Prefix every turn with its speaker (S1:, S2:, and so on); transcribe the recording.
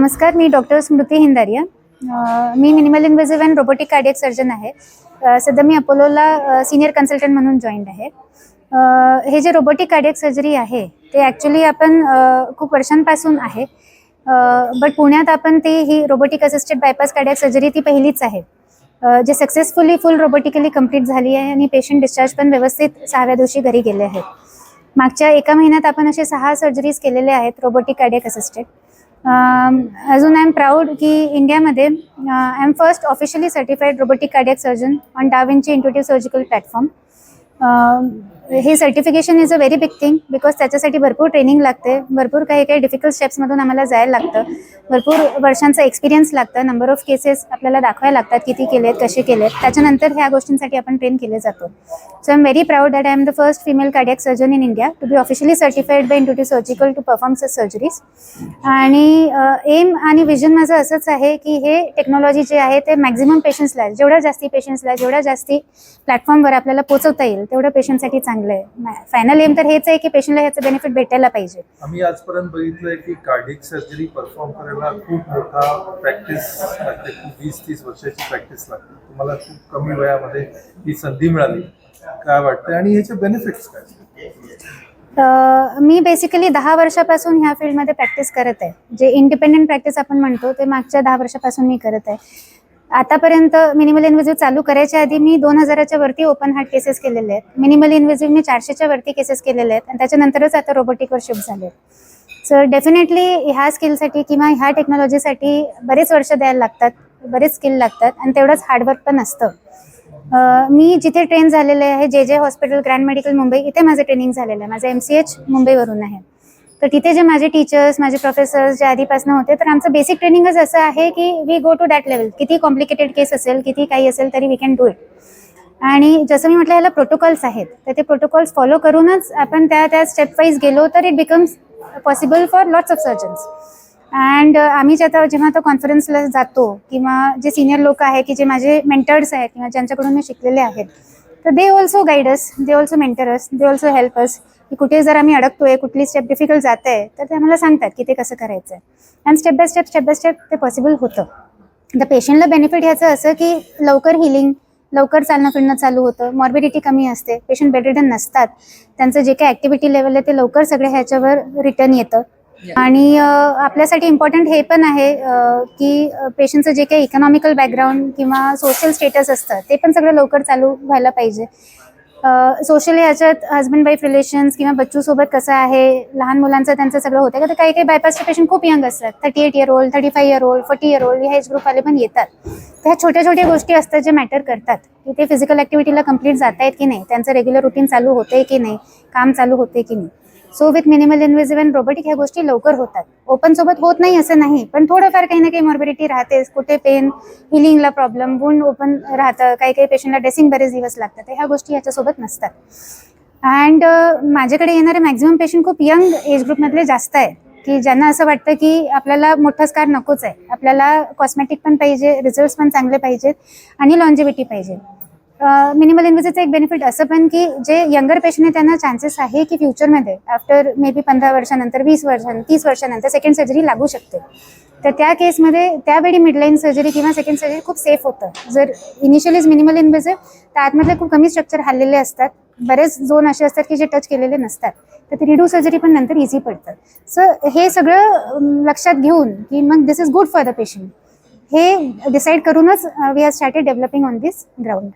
S1: नमस्कार, मी डॉक्टर स्मृती हिंदारिया. मी minimal invasive and robotic cardiac surgeon आहे. सध्या मी अपोलोला सीनियर कन्सल्टंट म्हणून जॉईंड आहे. हे जे रोबोटिक कार्डियक सर्जरी आहे ते ॲक्च्युली आपण खूप वर्षांपासून आहे, बट पुण्यात आपण ही robotic assisted bypass cardiac surgery ती पहिलीच आहे जे सक्सेसफुली फुल रोबोटिकली कंप्लीट झाली आहे आणि पेशंट डिस्चार्ज पण व्यवस्थित 6व्या दिवशी घरी गेले आहेत. मागच्या एका महिन्यात आपण असे 6 सर्जरीज केलेले आहेत रोबोटिक कार्डियक असिस्टेड. अजून आय एम प्राऊड की इंडियामध्ये I am first officially certified robotic cardiac surgeon on da Vinci Intuitive Surgical platform. हे certification is a very big thing because त्याच्यासाठी भरपूर ट्रेनिंग लागते, भरपूर काही डिफिकल्ट स्टेप्समधून आम्हाला जायला लागतं, भरपूर वर्षांचा एक्सपिरियन्स लागतं, नंबर ऑफ केसेस आपल्याला दाखवायला लागतात, किती केलेत, कसे केलेत, त्याच्यानंतर ह्या गोष्टींसाठी आपण ट्रेन केले जातो. So I am very proud that I am the first female cardiac surgeon in India to be officially certified by Intuitive Surgical to perform such surgeries. आणि एम आणि विजन माझं असंच आहे की हे टेक्नॉलॉजी जे आहे ते मॅक्झिमम पेशंट्सला, जेवढ्या जास्ती पेशंट्सला, जेवढ्या जास्ती प्लॅटफॉर्मवर आपल्याला पोहोचवता येईल तेवढं पेशंटसाठी चांगलं आहे. फायनल एम तर हेच आहे की पेशंटला ह्याचं बेनिफिट भेटायला पाहिजे.
S2: आम्ही आजपर्यंत बघितलंय की कार्डियक सर्जरी परफॉर्म करायला खूप मोठा प्रॅक्टिस लागते, 20-30 वर्षाची प्रॅक्टिस लागते. तुम्हाला खूप कमी वयामध्ये ही संधी मिळाली, काय वाटतं आणि ह्याचे बेनिफिट्स काय?
S1: मी बेसिकली 10 वर्षापासून ह्या फील्डमध्ये प्रॅक्टिस करत आहे. जे इंडिपेंडंट प्रॅक्टिस आपण म्हणतो ते मागच्या 10 वर्षापासून मी करत आहे. आतापर्यंत मिनिमल इन्व्हेसिव्ह चालू करायच्या आधी मी 2000च्या वरती ओपन हार्ट केसेस केलेले आहेत. मिनिमल इन्व्हेसिव्ह मी 400च्या वरती केसेस केलेले आहेत आणि त्याच्यानंतरच आता रोबोटिकवर शिफ्ट झाले. सो डेफिनेटली ह्या स्किलसाठी किंवा ह्या टेक्नॉलॉजीसाठी बरेच वर्ष द्यायला लागतात, बरेच स्किल लागतात आणि तेवढंच हार्डवर्क पण असतं. मी जिथे ट्रेन झालेले आहे जे हॉस्पिटल ग्रँड मेडिकल मुंबई, इथे माझं ट्रेनिंग झालेलं आहे. माझं MCH मुंबईवरून आहे. तर तिथे जे माझे टीचर्स, माझे प्रोफेसर्स जे आधीपासून होते, तर आमचं बेसिक ट्रेनिंगच असं आहे की we go to that level. किती कॉम्प्लिकेटेड केस असेल, किती काही असेल तरी वी कॅन डू इट. आणि जसं मी म्हटलं ह्याला प्रोटोकॉल्स आहेत, तर ते प्रोटोकॉल्स फॉलो करूनच आपण त्या स्टेप वाईज गेलो तर it becomes possible for lots of surgeons. And आम्ही जेव्हा तो कॉन्फरन्सला जातो किंवा जे सिनियर लोक आहेत की जे माझे मेंटर्स आहेत किंवा ज्यांच्याकडून मी शिकलेले आहेत, तर they also guide us, they also mentor us, they also help us. की कुठे जर आम्ही अडकतोय, कुठली स्टेप डिफिकल्ट जात आहे, तर ते आम्हाला सांगतात की ते कसं करायचं आहे. आणि स्टेप बाय स्टेप ते पॉसिबल होतं. तर पेशंटला बेनिफिट ह्याचं असं की लवकर हिलिंग, लवकर चालणं फिरणं चालू होतं, मॉर्बिडिटी कमी असते, पेशंट बेडरिडन नसतात, त्यांचं जे काही ॲक्टिव्हिटी लेवल आहे ते लवकर सगळे ह्याच्यावर रिटर्न येतं. आणि आपल्यासाठी इम्पॉर्टंट हे पण आहे की पेशंटचं जे काही इकॉनॉमिकल बॅकग्राऊंड किंवा सोशल स्टेटस असतं ते पण सगळं लवकर चालू व्हायला पाहिजे. सोशली ह्याच्यात हजबंड वाईफ रिलेशन्स किंवा बच्चूसोबत कसं आहे, लहान मुलांचं त्यांचं सगळं होतं का. तर काही बायपासचे पेशंट खूप यंग असतात, 38 year old, 35 year old, 40 year old, ह्या एज ग्रुपवाले पण येतात. ह्या छोट्या गोष्टी असतात जे मॅटर करतात की ते फिजिकल ॲक्टिव्हिटीला कंप्लीट जात आहेत की नाही, त्यांचं रेग्युलर रुटीन चालू होते की नाही, काम चालू होते की नाही. So with minimal invasive and robotic ह्या गोष्टी लवकर होतात. ओपन सोबत होत नाही असं नाही, पण थोडंफार काही ना काही मॉर्बिडिटी राहतेच, कुठे पेन, हिलिंगला प्रॉब्लेम, वुंड ओपन राहतं, काही पेशंटला ड्रेसिंग बरेच दिवस लागतात. ह्या गोष्टी ह्याच्यासोबत नसतात. अँड माझ्याकडे येणारे मॅक्झिमम पेशंट खूप यंग एज ग्रुपमधले जास्त आहेत की ज्यांना असं वाटतं की आपल्याला मोठा स्कार नकोच आहे, आपल्याला कॉस्मॅटिक पण पाहिजे, रिझल्ट्स पण चांगले पाहिजेत आणि लॉन्जिव्हिटी पाहिजे. मिनिमल इन्व्हेसिव्हचं एक बेनिफिट असं पण की जे यंगर पेशंट आहे त्यांना चान्सेस आहे की फ्युचरमध्ये आफ्टर मे बी 15 वर्षानंतर, 20 वर्षानंतर, 30 वर्षानंतर सेकंड सर्जरी लागू शकते. तर त्या केसमध्ये त्यावेळी मिडलाईन सर्जरी किंवा सेकंड सर्जरी खूप सेफ होतं. जर इनिशियलीच मिनिमल इन्व्हेसिव्ह, तर आतमधले खूप कमी स्ट्रक्चर हल्लेले असतात, बरेच झोन असे असतात की जे टच केलेले नसतात, तर ते रिड्यू सर्जरी पण नंतर इझी पडतं. सो हे सगळं लक्षात घेऊन की मग this is good for the patient, हे डिसाईड करूनच we have started developing on this ground.